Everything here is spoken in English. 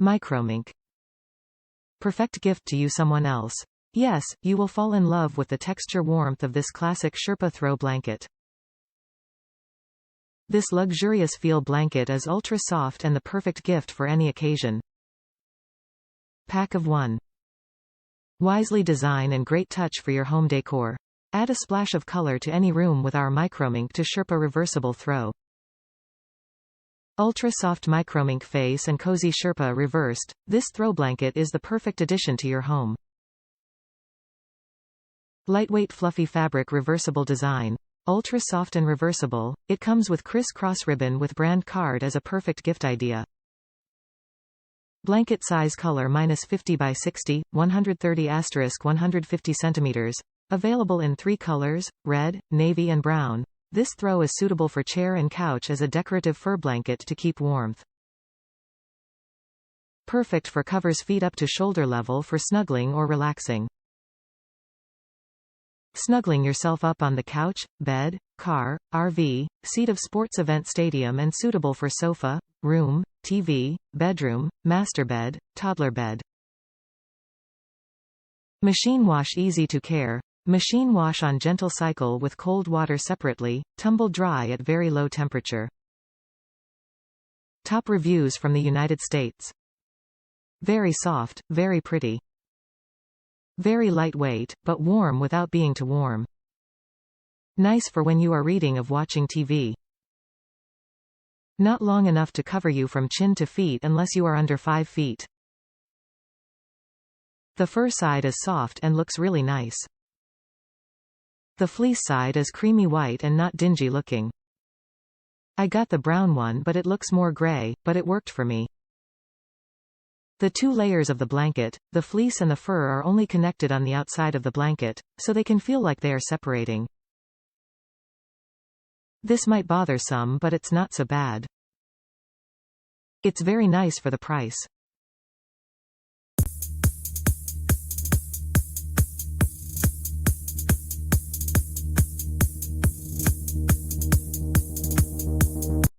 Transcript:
Micromink. Perfect gift to you someone else. Yes, you will fall in love with the texture warmth of this classic Sherpa throw blanket. This luxurious feel blanket is ultra soft and the perfect gift for any occasion. Pack of 1. Wisely design and great touch for your home decor. Add a splash of color to any room with our Micromink to Sherpa Reversible Throw. Ultra soft Micromink face and cozy Sherpa reversed. This throw blanket is the perfect addition to your home. Lightweight fluffy fabric reversible design. Ultra soft and reversible, it comes with Criss Cross ribbon with brand card as a perfect gift idea. Blanket size color -50 by 60, 130*150 cm. Available in 3 colors, red, navy and brown. This throw is suitable for chair and couch as a decorative fur blanket to keep warmth. Perfect for covers feet up to shoulder level for snuggling or relaxing. Snuggling yourself up on the couch, bed, car, RV, seat of sports event stadium and suitable for sofa, room, TV, bedroom, masterbed, toddler bed. Machine wash easy to care. Machine wash on gentle cycle with cold water separately, tumble dry at very low temperature. Top reviews from the United States. Very soft, very pretty. Very lightweight, but warm without being too warm. Nice for when you are reading or watching TV. Not long enough to cover you from chin to feet unless you are under 5 feet. The fur side is soft and looks really nice. The fleece side is creamy white and not dingy looking. I got the brown one but it looks more gray, but it worked for me. The 2 layers of the blanket, the fleece and the fur are only connected on the outside of the blanket, so they can feel like they are separating. This might bother some but it's not so bad. It's very nice for the price.